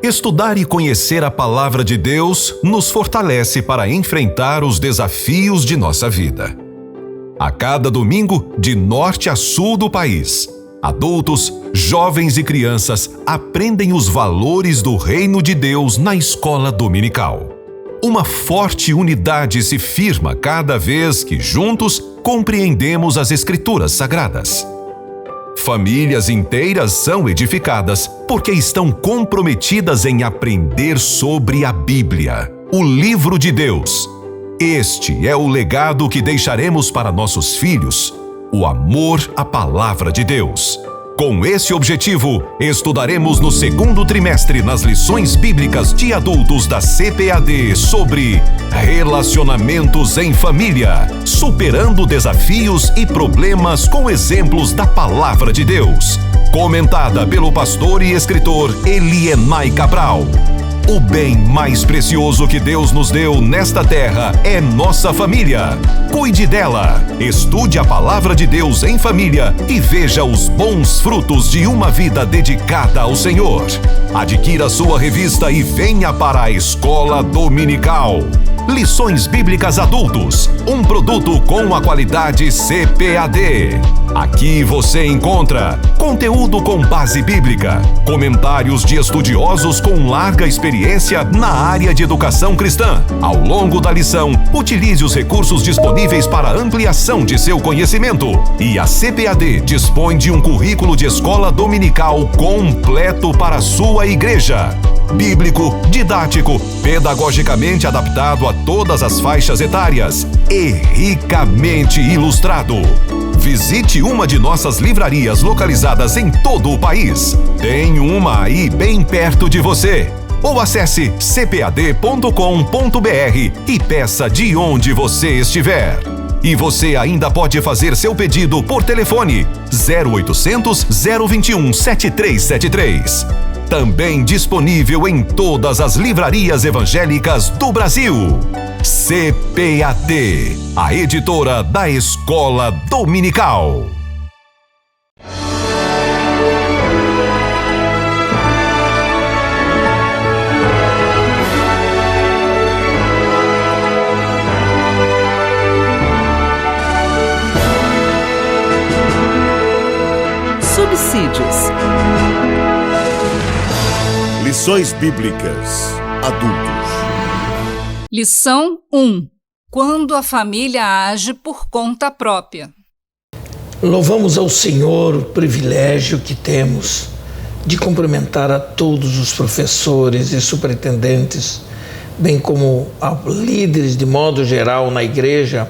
Estudar e conhecer a Palavra de Deus nos fortalece para enfrentar os desafios de nossa vida. A cada domingo, de norte a sul do país, adultos, jovens e crianças aprendem os valores do Reino de Deus na escola dominical. Uma forte unidade se firma cada vez que juntos compreendemos as Escrituras Sagradas. Famílias inteiras são edificadas porque estão comprometidas em aprender sobre a Bíblia, o livro de Deus. Este é o legado que deixaremos para nossos filhos, o amor à Palavra de Deus. Com esse objetivo, estudaremos no segundo trimestre nas lições bíblicas de adultos da CPAD sobre relacionamentos em família, superando desafios e problemas com exemplos da Palavra de Deus. Comentada pelo pastor e escritor Elienay Cabral. O bem mais precioso que Deus nos deu nesta terra é nossa família. Cuide dela, estude a Palavra de Deus em família e veja os bons frutos de uma vida dedicada ao Senhor. Adquira sua revista e venha para a Escola Dominical. Lições Bíblicas Adultos, um produto com a qualidade CPAD. Aqui você encontra conteúdo com base bíblica, comentários de estudiosos com larga experiência na área de educação cristã. Ao longo da lição, utilize os recursos disponíveis para ampliação de seu conhecimento. E a CPAD dispõe de um currículo de escola dominical completo para a sua igreja. Bíblico, didático, pedagogicamente adaptado a todas as faixas etárias e ricamente ilustrado. Visite uma de nossas livrarias localizadas em todo o país. Tem uma aí bem perto de você. Ou acesse cpad.com.br e peça de onde você estiver. E você ainda pode fazer seu pedido por telefone 0800 021 7373. Também disponível em todas as livrarias evangélicas do Brasil. CPAD, a editora da Escola Dominical. Subsídios. Lições Bíblicas Adultos. Lição 1. Quando a família age por conta própria. Louvamos ao Senhor o privilégio que temos de cumprimentar a todos os professores e superintendentes, bem como a líderes de modo geral na igreja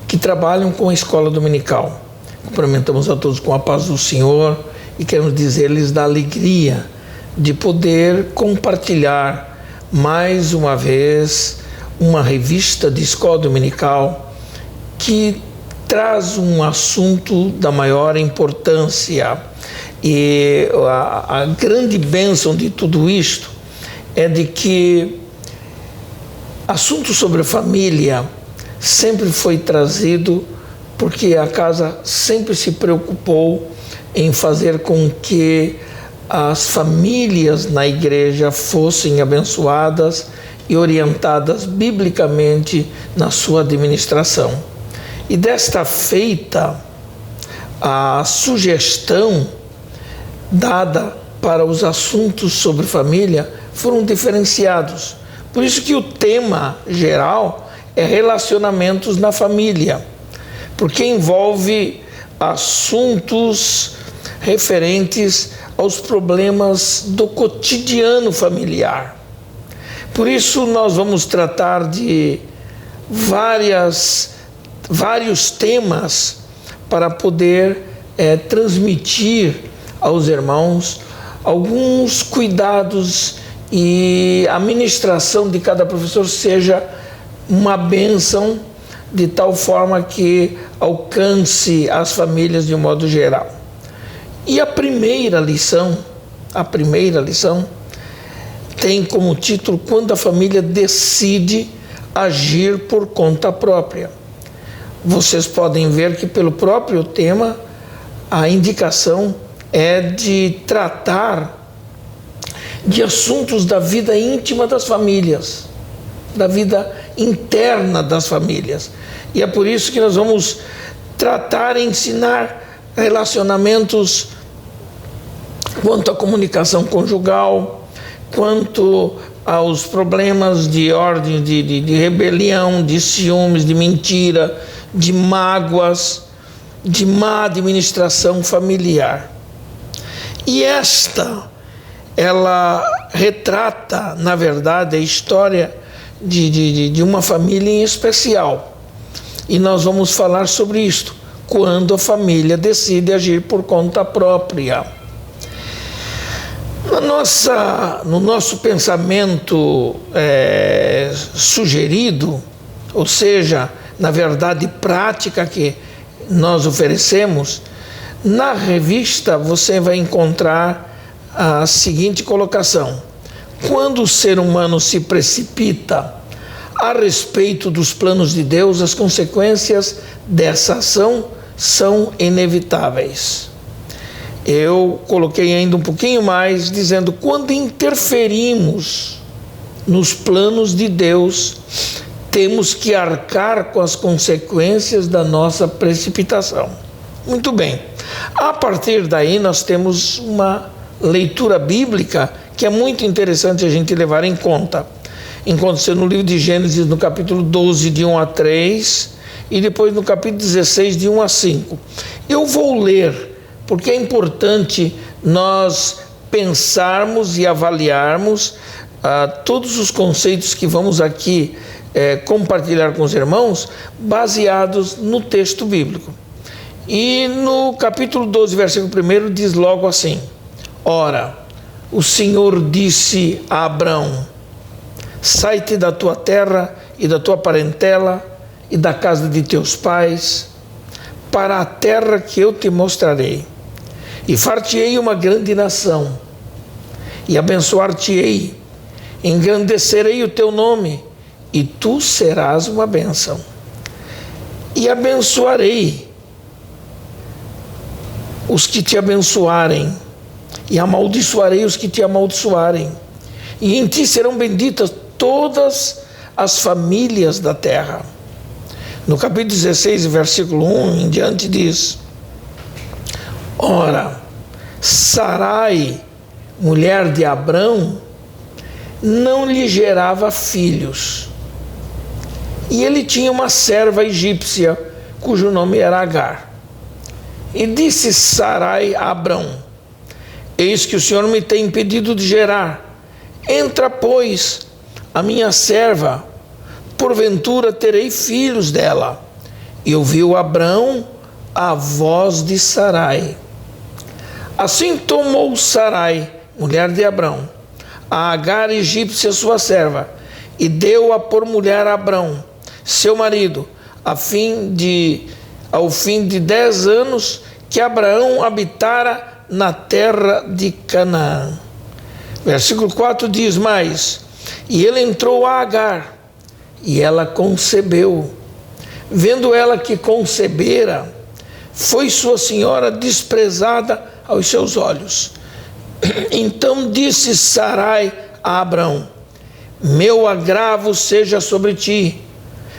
que trabalham com a escola dominical. Cumprimentamos a todos com a paz do Senhor e queremos dizer-lhes da alegria de poder compartilhar mais uma vez uma revista de escola dominical que traz um assunto da maior importância. E a grande bênção de tudo isto é de que assunto sobre a família sempre foi trazido porque a casa sempre se preocupou em fazer com que as famílias na igreja fossem abençoadas e orientadas biblicamente na sua administração. E desta feita, a sugestão dada para os assuntos sobre família foram diferenciados. Por isso que o tema geral é relacionamentos na família, porque envolve assuntos referentes aos problemas do cotidiano familiar. Por isso nós vamos tratar de vários temas para poder transmitir aos irmãos alguns cuidados e a ministração de cada professor seja uma bênção de tal forma que alcance as famílias de um modo geral. E a primeira lição tem como título Quando a família decide agir por conta própria. Vocês podem ver que pelo próprio tema a indicação é de tratar de assuntos da vida íntima das famílias, da vida interna das famílias. E é por isso que nós vamos tratar e ensinar relacionamentos quanto à comunicação conjugal, quanto aos problemas de ordem, de rebelião, de ciúmes, de mentira, de mágoas, de má administração familiar. E ela retrata, na verdade, a história de uma família em especial. E nós vamos falar sobre isto, quando a família decide agir por conta própria. No nosso pensamento sugerido, ou seja, na verdade prática que nós oferecemos, na revista você vai encontrar a seguinte colocação: quando o ser humano se precipita a respeito dos planos de Deus, as consequências dessa ação são inevitáveis. Eu coloquei ainda um pouquinho mais, dizendo: quando interferimos nos planos de Deus, temos que arcar com as consequências da nossa precipitação. Muito bem. A partir daí nós temos uma leitura bíblica que é muito interessante a gente levar em conta. Encontra-se no livro de Gênesis, no capítulo 12, de 1 a 3, e depois no capítulo 16, de 1 a 5. Eu vou ler, porque é importante nós pensarmos e avaliarmos todos os conceitos que vamos aqui compartilhar com os irmãos, baseados no texto bíblico. E no capítulo 12, versículo 1, diz logo assim: ora, o Senhor disse a Abrão: sai-te da tua terra e da tua parentela e da casa de teus pais, para a terra que eu te mostrarei. E far-te-ei uma grande nação, e abençoar-te-ei, engrandecerei o teu nome, e tu serás uma bênção. E abençoarei os que te abençoarem, e amaldiçoarei os que te amaldiçoarem. E em ti serão benditas todas as famílias da terra. No capítulo 16, versículo 1 em diante diz: ora, Sarai, mulher de Abrão, não lhe gerava filhos. E ele tinha uma serva egípcia, cujo nome era Agar. E disse Sarai a Abrão: eis que o Senhor me tem impedido de gerar. Entra, pois, a minha serva, porventura terei filhos dela. E ouviu Abrão a voz de Sarai. Assim tomou Sarai, mulher de Abrão, a Agar egípcia, sua serva, e deu-a por mulher a Abrão, seu marido, ao fim de 10 anos que Abraão habitara na terra de Canaã. Versículo 4 diz mais: e ele entrou a Agar, e ela concebeu. Vendo ela que concebera, foi sua senhora desprezada aos seus olhos. Então disse Sarai a Abrão: meu agravo seja sobre ti,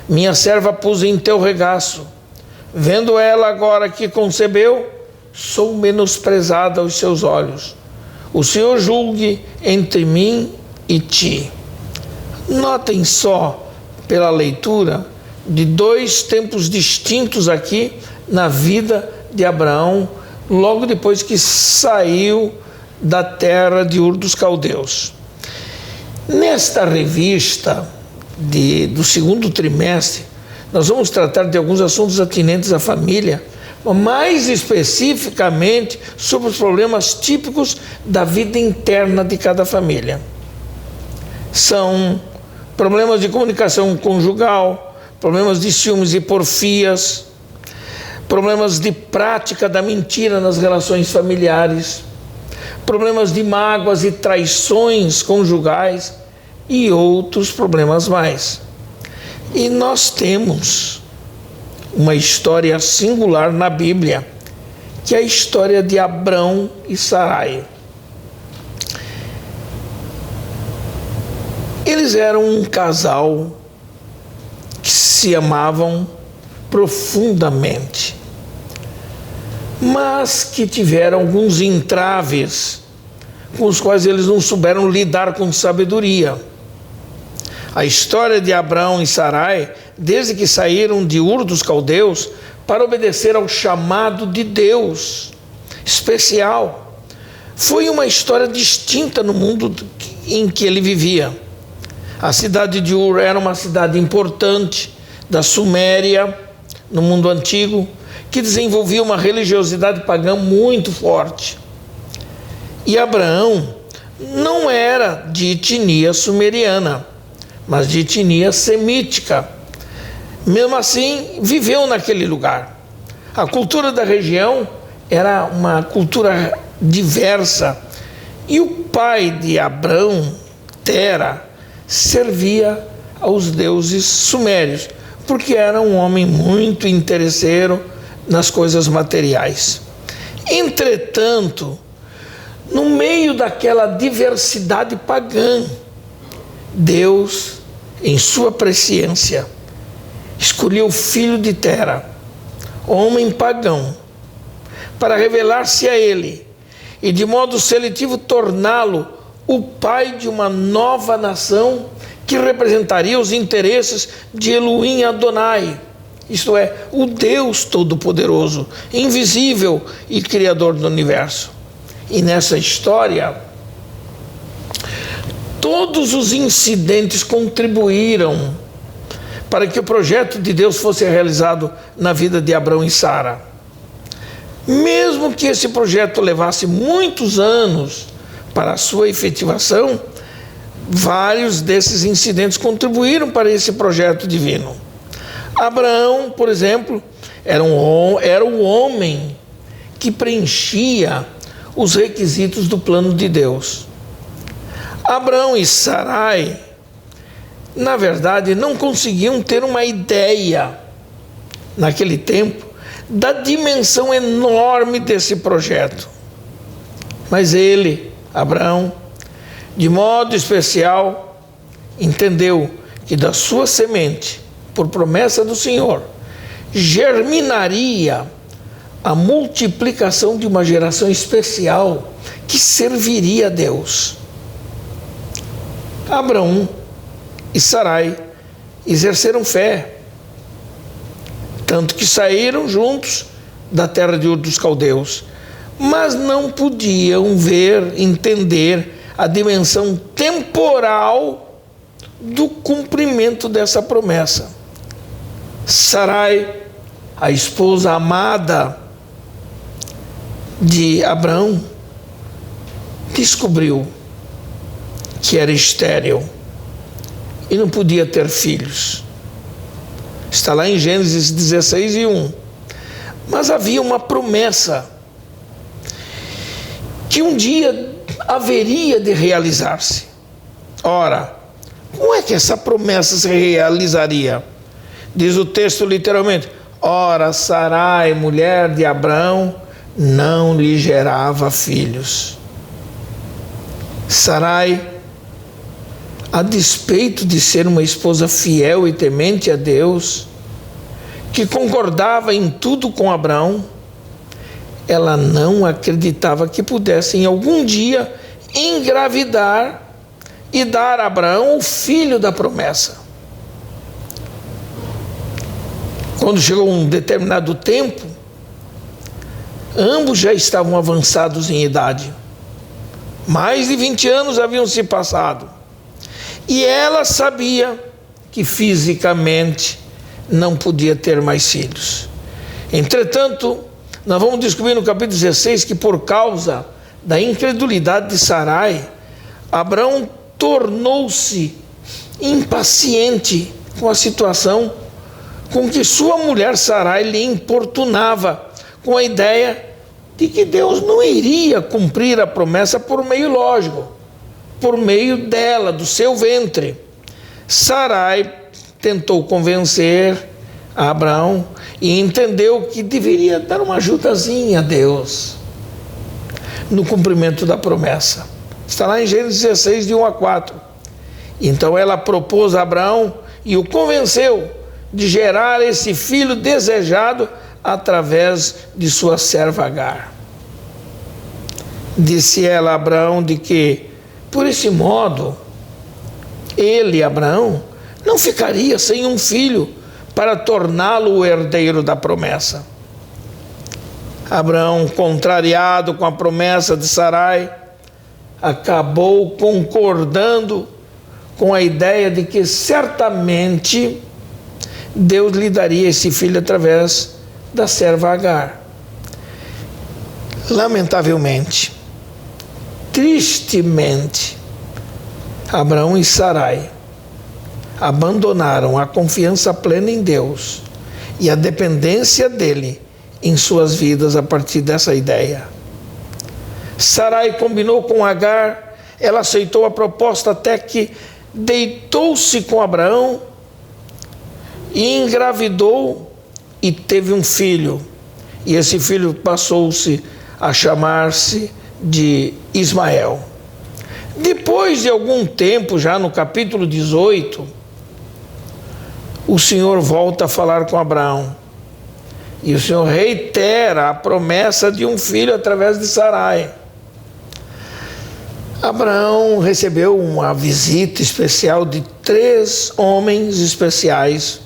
minha serva pus em teu regaço. Vendo ela agora que concebeu, sou menosprezada aos seus olhos. O Senhor julgue entre mim e ti. Notem só, pela leitura, de 2 tempos distintos aqui na vida de Abraão, logo depois que saiu da terra de Ur dos Caldeus. Nesta revista do segundo trimestre, nós vamos tratar de alguns assuntos atinentes à família, mais especificamente sobre os problemas típicos da vida interna de cada família. São problemas de comunicação conjugal, problemas de ciúmes e porfias, problemas de prática da mentira nas relações familiares, problemas de mágoas e traições conjugais e outros problemas mais. E nós temos uma história singular na Bíblia, que é a história de Abrão e Sarai. Eles eram um casal que se amavam profundamente, mas que tiveram alguns entraves com os quais eles não souberam lidar com sabedoria. A história de Abraão e Sarai, desde que saíram de Ur dos Caldeus para obedecer ao chamado de Deus especial, foi uma história distinta no mundo em que ele vivia. A cidade de Ur era uma cidade importante da Suméria, no mundo antigo, que desenvolvia uma religiosidade pagã muito forte. E Abraão não era de etnia sumeriana, mas de etnia semítica. Mesmo assim, viveu naquele lugar. A cultura da região era uma cultura diversa. E o pai de Abrão, Tera, servia aos deuses sumérios, porque era um homem muito interesseiro nas coisas materiais. Entretanto, no meio daquela diversidade pagã, Deus, em sua presciência, escolheu o filho de Tera, homem pagão, para revelar-se a ele e de modo seletivo torná-lo o pai de uma nova nação que representaria os interesses de Elohim Adonai, isto é, o Deus Todo-Poderoso, invisível e Criador do Universo. E nessa história, todos os incidentes contribuíram para que o projeto de Deus fosse realizado na vida de Abrão e Sara. Mesmo que esse projeto levasse muitos anos para a sua efetivação, vários desses incidentes contribuíram para esse projeto divino. Abraão, por exemplo, era o homem que preenchia os requisitos do plano de Deus. Abraão e Sarai, na verdade, não conseguiam ter uma ideia, naquele tempo, da dimensão enorme desse projeto. Mas ele, Abraão, de modo especial, entendeu que da sua semente, por promessa do Senhor, germinaria a multiplicação de uma geração especial que serviria a Deus. Abraão e Sarai exerceram fé, tanto que saíram juntos da terra de Ur dos Caldeus, mas não podiam ver, entender a dimensão temporal do cumprimento dessa promessa. Sarai, a esposa amada de Abraão, descobriu que era estéril e não podia ter filhos. Está lá em Gênesis 16:1. Mas havia uma promessa que um dia haveria de realizar-se. Ora, como é que essa promessa se realizaria? Diz o texto literalmente: ora, Sarai, mulher de Abraão, não lhe gerava filhos. Sarai, a despeito de ser uma esposa fiel e temente a Deus, que concordava em tudo com Abraão, ela não acreditava que pudesse em algum dia engravidar e dar a Abraão o filho da promessa. Quando chegou um determinado tempo, ambos já estavam avançados em idade. Mais de 20 anos haviam se passado. E ela sabia que fisicamente não podia ter mais filhos. Entretanto, nós vamos descobrir no capítulo 16 que por causa da incredulidade de Sarai, Abraão tornou-se impaciente com a situação com que sua mulher Sarai lhe importunava, com a ideia de que Deus não iria cumprir a promessa por meio lógico, por meio dela, do seu ventre. Sarai tentou convencer a Abraão e entendeu que deveria dar uma ajudazinha a Deus no cumprimento da promessa. Está lá em Gênesis 16, de 1 a 4. Então ela propôs a Abraão e o convenceu de gerar esse filho desejado através de sua serva Agar. Disse ela a Abraão de que, por esse modo, ele, Abraão, não ficaria sem um filho para torná-lo o herdeiro da promessa. Abraão, contrariado com a promessa de Sarai, acabou concordando com a ideia de que certamente Deus lhe daria esse filho através da serva Agar. Lamentavelmente, tristemente, Abraão e Sarai abandonaram a confiança plena em Deus e a dependência dele em suas vidas a partir dessa ideia. Sarai combinou com Agar, ela aceitou a proposta até que deitou-se com Abraão e engravidou e teve um filho. E esse filho passou-se a chamar-se de Ismael. Depois de algum tempo, já no capítulo 18, o Senhor volta a falar com Abraão. E o Senhor reitera a promessa de um filho através de Sarai. Abraão recebeu uma visita especial de 3 homens especiais,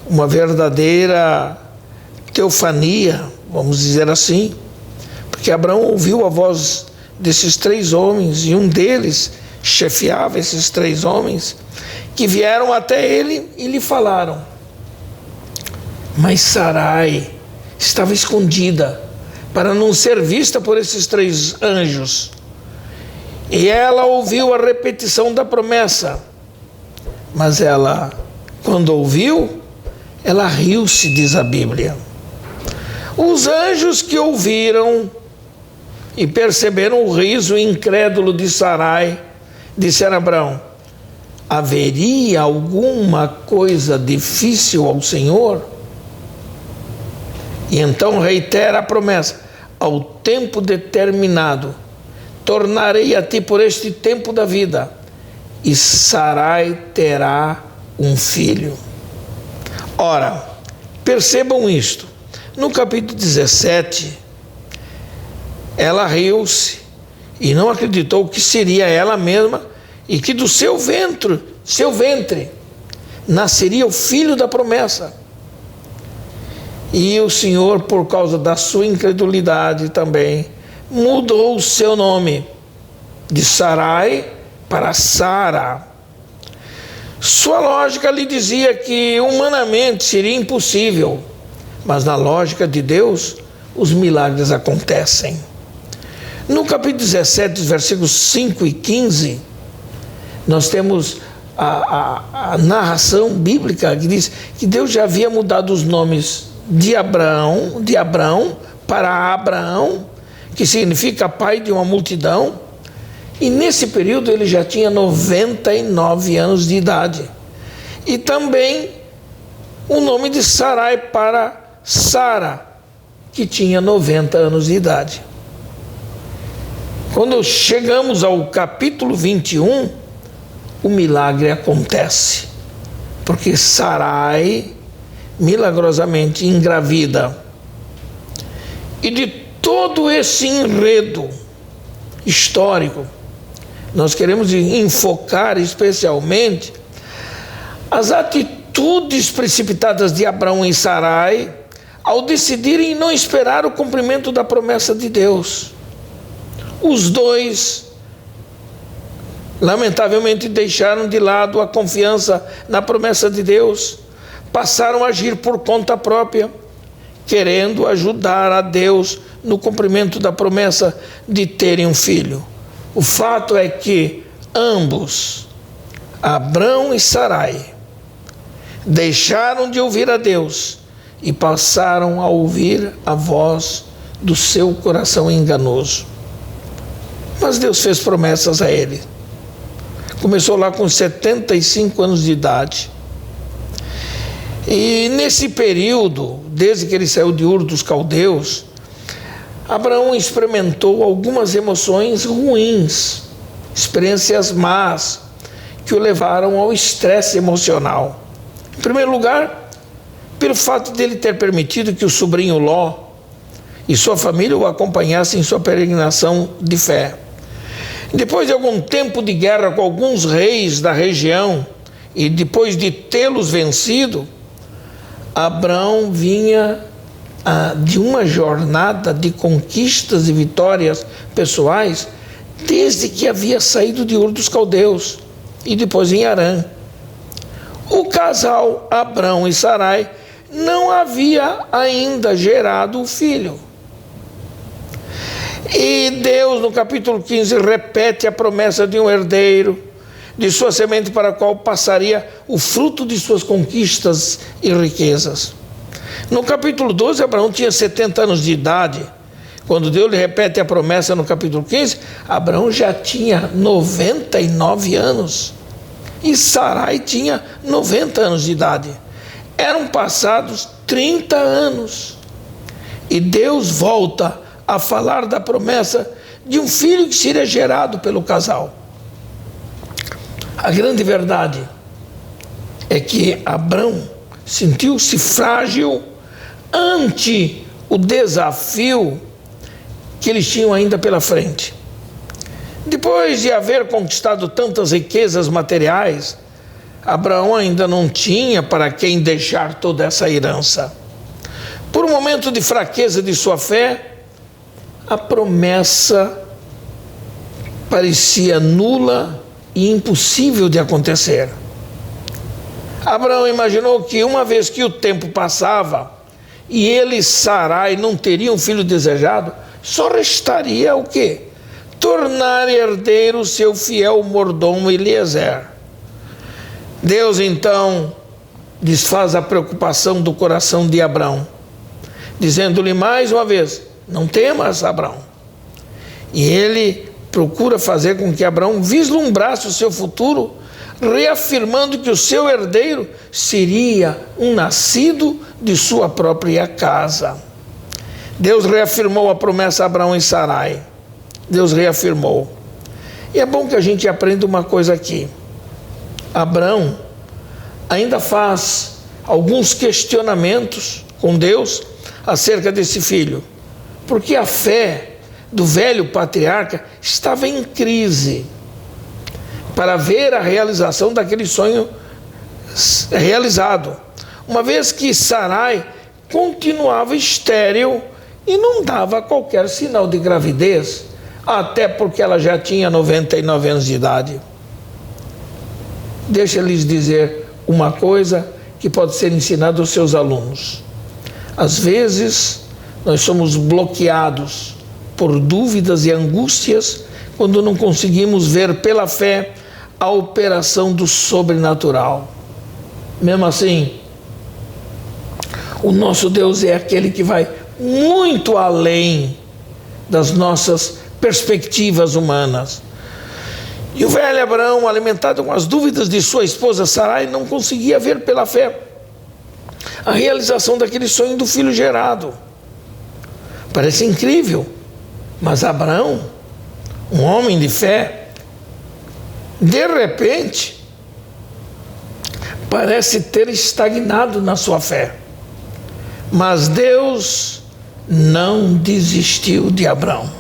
uma verdadeira teofania, vamos dizer assim, porque Abraão ouviu a voz desses 3 homens e um deles chefiava esses 3 homens que vieram até ele e lhe falaram. Mas Sarai estava escondida para não ser vista por esses 3 anjos. E ela ouviu a repetição da promessa. Mas ela, quando ouviu, ela riu-se, diz a Bíblia. Os anjos que ouviram e perceberam o riso incrédulo de Sarai, disseram a Abraão: haveria alguma coisa difícil ao Senhor? E então reitera a promessa: ao tempo determinado, tornarei a ti por este tempo da vida, e Sarai terá um filho. Ora, percebam isto. No capítulo 17, ela riu-se e não acreditou que seria ela mesma e que do seu ventre, nasceria o filho da promessa. E o Senhor, por causa da sua incredulidade também, mudou o seu nome de Sarai para Sara. Sua lógica lhe dizia que humanamente seria impossível, mas na lógica de Deus, os milagres acontecem. No capítulo 17, versículos 5 e 15, nós temos a narração bíblica que diz que Deus já havia mudado os nomes de Abrão para Abraão, que significa pai de uma multidão, e nesse período ele já tinha 99 anos de idade. E também o nome de Sarai para Sara, que tinha 90 anos de idade. Quando chegamos ao capítulo 21, o milagre acontece, porque Sarai milagrosamente engravida. E de todo esse enredo histórico, nós queremos enfocar especialmente as atitudes precipitadas de Abraão e Sarai ao decidirem não esperar o cumprimento da promessa de Deus. Os dois, lamentavelmente, deixaram de lado a confiança na promessa de Deus, passaram a agir por conta própria, querendo ajudar a Deus no cumprimento da promessa de terem um filho. O fato é que ambos, Abrão e Sarai, deixaram de ouvir a Deus e passaram a ouvir a voz do seu coração enganoso. Mas Deus fez promessas a ele. Começou lá com 75 anos de idade. E nesse período, desde que ele saiu de Ur dos Caldeus, Abraão experimentou algumas emoções ruins, experiências más, que o levaram ao estresse emocional. Em primeiro lugar, pelo fato dele ter permitido que o sobrinho Ló e sua família o acompanhassem em sua peregrinação de fé. Depois de algum tempo de guerra com alguns reis da região e depois de tê-los vencido, Abrão vinha de uma jornada de conquistas e vitórias pessoais desde que havia saído de Ur dos Caldeus e depois em Harã. O casal Abrão e Sarai não havia ainda gerado o filho. E Deus, no capítulo 15, repete a promessa de um herdeiro, de sua semente para a qual passaria o fruto de suas conquistas e riquezas. No capítulo 12, Abraão tinha 70 anos de idade. Quando Deus lhe repete a promessa no capítulo 15, Abraão já tinha 99 anos. E Sarai tinha 90 anos de idade. Eram passados 30 anos. E Deus volta a falar da promessa de um filho que seria gerado pelo casal. A grande verdade é que Abrão sentiu-se frágil ante o desafio que eles tinham ainda pela frente. Depois de haver conquistado tantas riquezas materiais, Abraão ainda não tinha para quem deixar toda essa herança. Por um momento de fraqueza de sua fé, a promessa parecia nula e impossível de acontecer. Abraão imaginou que uma vez que o tempo passava e ele e Sarai não teriam filho desejado, só restaria o quê? Tornar herdeiro seu fiel mordomo Eliezer. Deus então desfaz a preocupação do coração de Abraão, dizendo-lhe mais uma vez: não temas, Abraão. E ele procura fazer com que Abraão vislumbrasse o seu futuro, reafirmando que o seu herdeiro seria um nascido de sua própria casa. Deus reafirmou a promessa a Abraão e Sarai. Deus reafirmou. E é bom que a gente aprenda uma coisa aqui. Abraão ainda faz alguns questionamentos com Deus acerca desse filho, porque a fé do velho patriarca estava em crise para ver a realização daquele sonho realizado, uma vez que Sarai continuava estéril e não dava qualquer sinal de gravidez, até porque ela já tinha 99 anos de idade. Deixa eu lhes dizer uma coisa que pode ser ensinada aos seus alunos. Às vezes, nós somos bloqueados por dúvidas e angústias quando não conseguimos ver pela fé a operação do sobrenatural. Mesmo assim, o nosso Deus é aquele que vai muito além das nossas perspectivas humanas. E o velho Abraão, alimentado com as dúvidas de sua esposa Sarai, não conseguia ver pela fé a realização daquele sonho do filho gerado. Parece incrível, mas Abraão, um homem de fé, de repente, parece ter estagnado na sua fé. Mas Deus não desistiu de Abraão,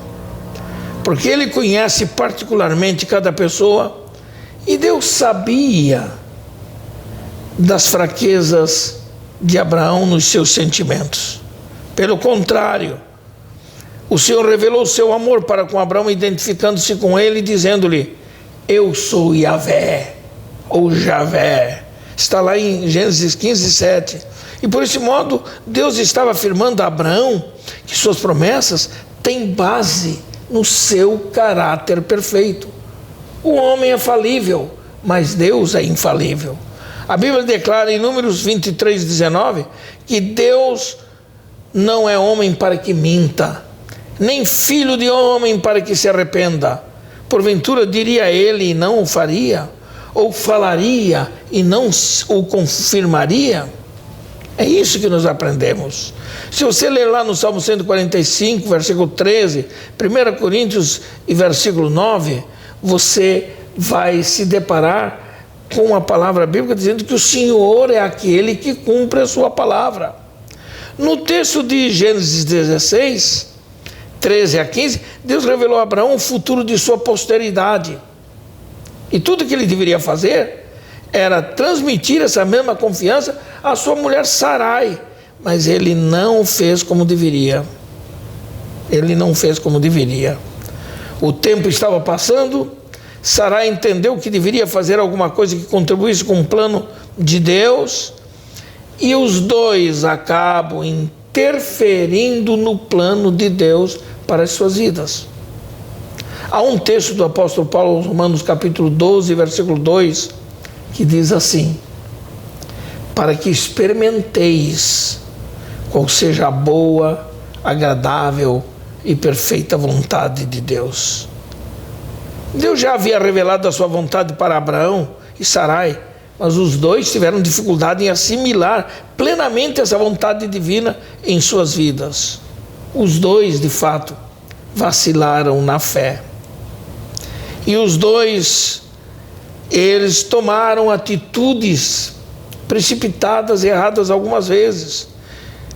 porque Ele conhece particularmente cada pessoa e Deus sabia das fraquezas de Abraão nos seus sentimentos. Pelo contrário, o Senhor revelou o seu amor para com Abraão, identificando-se com ele e dizendo-lhe: eu sou Yahvé, ou Javé. Está lá em Gênesis 15, 7. E por esse modo, Deus estava afirmando a Abraão que suas promessas têm base no seu caráter perfeito. O homem é falível, mas Deus é infalível. A Bíblia declara em Números 23, 19, que Deus não é homem para que minta, nem filho de homem para que se arrependa. Porventura diria ele e não o faria? Ou falaria e não o confirmaria? É isso que nós aprendemos. Se você ler lá no Salmo 145, versículo 13, 1 Coríntios e versículo 9, você vai se deparar com a palavra bíblica, dizendo que o Senhor é aquele que cumpre a sua palavra. No texto de Gênesis 16, 13 a 15, Deus revelou a Abraão o futuro de sua posteridade. E tudo que ele deveria fazer era transmitir essa mesma confiança à sua mulher Sarai. Mas ele não fez como deveria. Ele não fez como deveria. O tempo estava passando, Sarai entendeu que deveria fazer alguma coisa que contribuísse com o plano de Deus, e os dois acabam interferindo no plano de Deus para as suas vidas. Há um texto do apóstolo Paulo, Romanos capítulo 12, versículo 2, que diz assim: para que experimenteis qual seja a boa, agradável e perfeita vontade de Deus. Deus já havia revelado a sua vontade para Abraão e Sarai, mas os dois tiveram dificuldade em assimilar plenamente essa vontade divina em suas vidas. Os dois, de fato, vacilaram na fé. E os dois, eles tomaram atitudes precipitadas e erradas algumas vezes.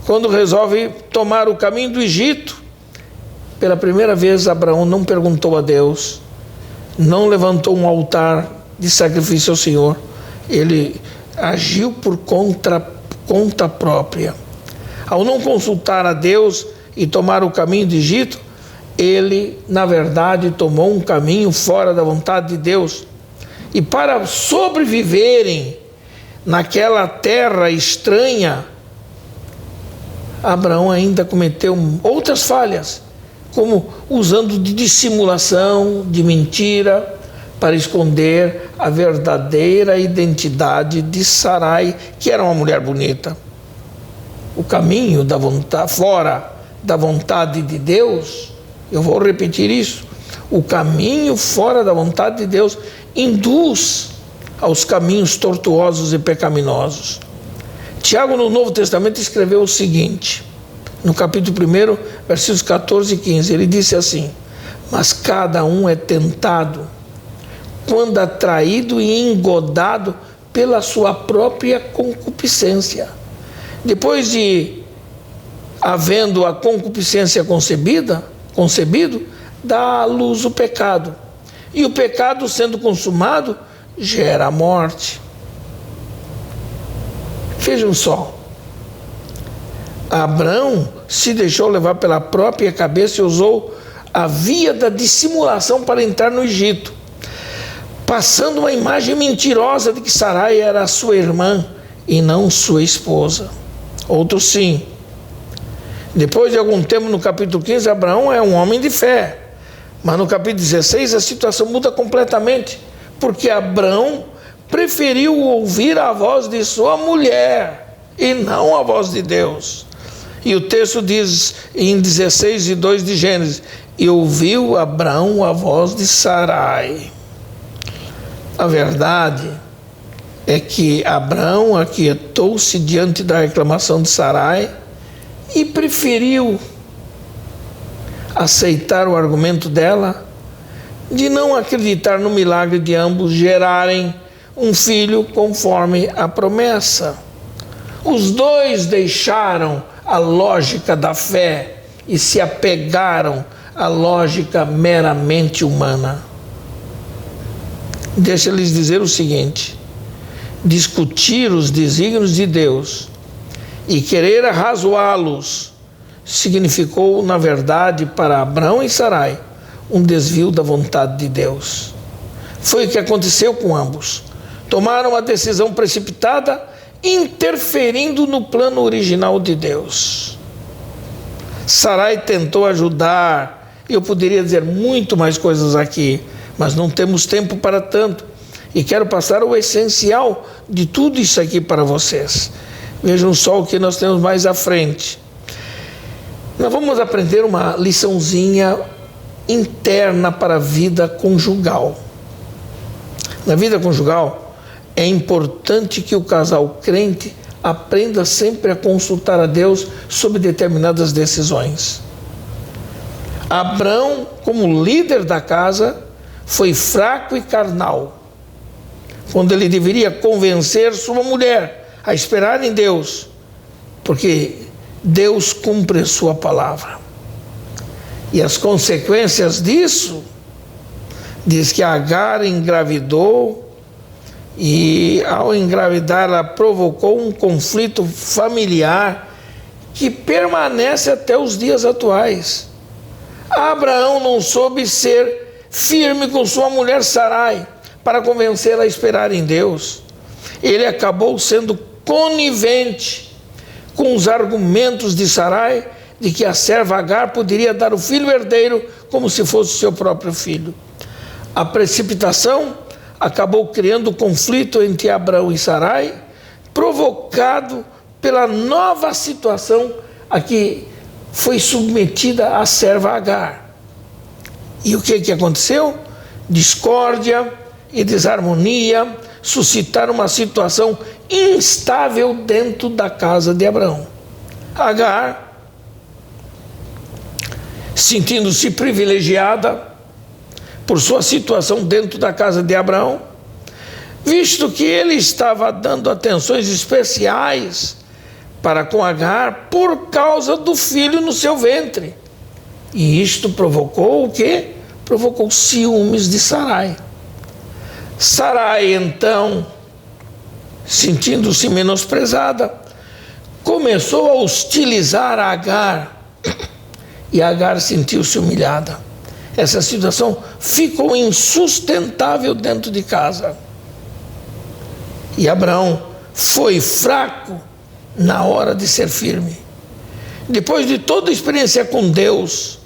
Quando resolve tomar o caminho do Egito, pela primeira vez Abraão não perguntou a Deus, não levantou um altar de sacrifício ao Senhor. Ele agiu por conta própria. Ao não consultar a Deus e tomar o caminho do Egito, ele, na verdade, tomou um caminho fora da vontade de Deus. E para sobreviverem naquela terra estranha, Abraão ainda cometeu outras falhas, como usando de dissimulação, de mentira, para esconder a verdadeira identidade de Sarai, que era uma mulher bonita. O caminho da vontade, fora da vontade de Deus, eu vou repetir isso, o caminho fora da vontade de Deus induz aos caminhos tortuosos e pecaminosos. Tiago, no Novo Testamento, escreveu o seguinte, no capítulo 1, versículos 14 e 15, ele disse assim: mas cada um é tentado quando atraído e engodado pela sua própria concupiscência. Depois de havendo a concupiscência concebido, dá à luz o pecado. E o pecado, sendo consumado, gera a morte. Vejam só, Abraão se deixou levar pela própria cabeça e usou a via da dissimulação para entrar no Egito, passando uma imagem mentirosa de que Sarai era sua irmã e não sua esposa. Outro sim. Depois de algum tempo, no capítulo 15, Abraão é um homem de fé. Mas no capítulo 16 a situação muda completamente, porque Abraão preferiu ouvir a voz de sua mulher e não a voz de Deus. E o texto diz em 16:2 de Gênesis: e ouviu Abraão a voz de Sarai. A verdade é que Abraão aquietou-se diante da reclamação de Sarai e preferiu aceitar o argumento dela de não acreditar no milagre de ambos gerarem um filho conforme a promessa. Os dois deixaram a lógica da fé e se apegaram à lógica meramente humana. Deixa eu lhes dizer o seguinte: discutir os desígnios de Deus e querer arrazoá-los significou, na verdade, para Abraão e Sarai, um desvio da vontade de Deus. Foi o que aconteceu com ambos. Tomaram a decisão precipitada, interferindo no plano original de Deus. Sarai tentou ajudar, eu poderia dizer muito mais coisas aqui, mas não temos tempo para tanto, e quero passar o essencial de tudo isso aqui para vocês. Vejam só o que nós temos mais à frente. Nós vamos aprender uma liçãozinha interna para a vida conjugal. Na vida conjugal, é importante que o casal crente aprenda sempre a consultar a Deus sobre determinadas decisões. Abraão, como líder da casa, foi fraco e carnal. quando ele deveria convencer sua mulher a esperar em Deus, porque Deus cumpre a sua palavra. E as consequências disso, diz que Agar engravidou, e ao engravidar ela provocou um conflito familiar que permanece até os dias atuais. Abraão não soube ser firme com sua mulher Sarai para convencê-la a esperar em Deus. Ele acabou sendo conivente com os argumentos de Sarai de que a serva Agar poderia dar o filho herdeiro como se fosse seu próprio filho. A precipitação acabou criando conflito entre Abraão e Sarai, provocado pela nova situação a que foi submetida a serva Agar. E o que aconteceu? Discórdia e desarmonia suscitaram uma situação instável dentro da casa de Abraão. Agar, sentindo-se privilegiada por sua situação dentro da casa de Abraão, visto que ele estava dando atenções especiais para com Agar por causa do filho no seu ventre. E isto provocou o quê? Provocou ciúmes de Sarai. Sarai, então, sentindo-se menosprezada, começou a hostilizar a Agar, e Agar sentiu-se humilhada. Essa situação ficou insustentável dentro de casa. E Abraão foi fraco na hora de ser firme. Depois de toda a experiência com Deus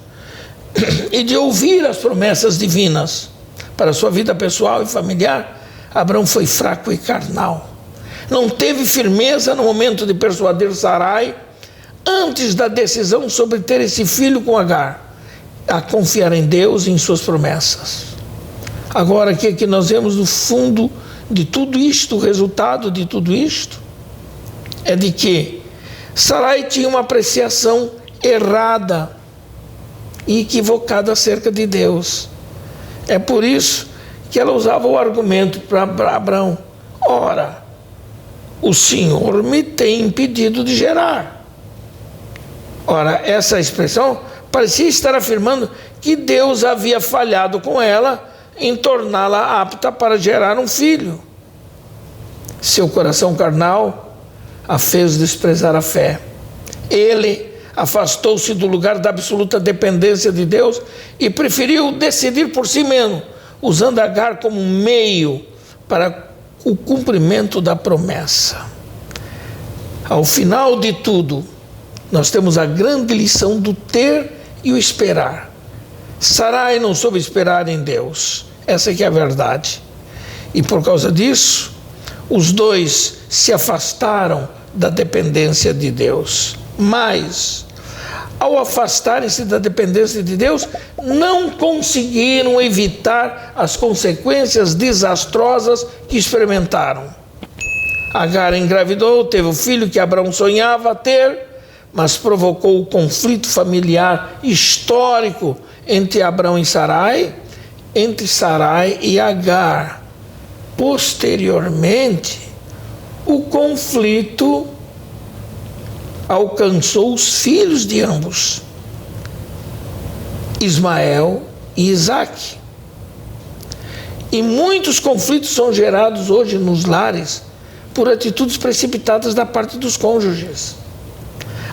e de ouvir as promessas divinas para a sua vida pessoal e familiar, Abraão foi fraco e carnal. Não teve firmeza no momento de persuadir Sarai antes da decisão sobre ter esse filho com Agar, a confiar em Deus e em suas promessas. Agora, o que nós vemos no fundo de tudo isto, o resultado de tudo isto, é de que Sarai tinha uma apreciação errada e equivocada acerca de Deus. É por isso que ela usava o argumento para Abraão: ora, o Senhor me tem impedido de gerar. Ora, essa expressão parecia estar afirmando que Deus havia falhado com ela em torná-la apta para gerar um filho. Seu coração carnal a fez desprezar a fé. Ele afastou-se do lugar da absoluta dependência de Deus e preferiu decidir por si mesmo, usando Agar como meio para o cumprimento da promessa. Ao final de tudo, nós temos a grande lição do ter e o esperar. Sarai não soube esperar em Deus. Essa é que é a verdade. E por causa disso, os dois se afastaram da dependência de Deus. Mas, ao afastarem-se da dependência de Deus, não conseguiram evitar as consequências desastrosas que experimentaram. Agar engravidou, teve o filho que Abraão sonhava ter, mas provocou o conflito familiar histórico entre Abraão e Sarai, entre Sarai e Agar. Posteriormente, o conflito alcançou os filhos de ambos, Ismael e Isaque. E muitos conflitos são gerados hoje nos lares por atitudes precipitadas da parte dos cônjuges.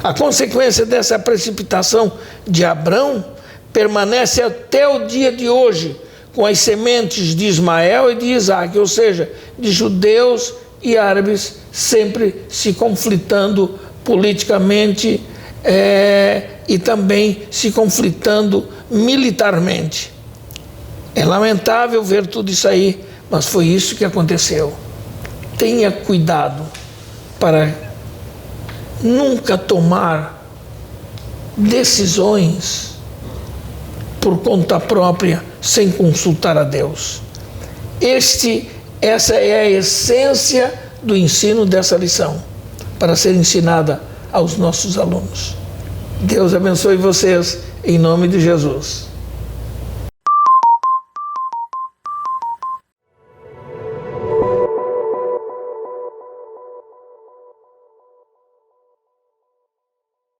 A consequência dessa precipitação de Abrão permanece até o dia de hoje, com as sementes de Ismael e de Isaque, ou seja, de judeus e árabes sempre se conflitando politicamente e também se conflitando militarmente. É lamentável ver tudo isso aí, mas foi isso que aconteceu. Tenha cuidado para nunca tomar decisões por conta própria sem consultar a Deus. Essa é a essência do ensino dessa lição, para ser ensinada aos nossos alunos. Deus abençoe vocês, em nome de Jesus.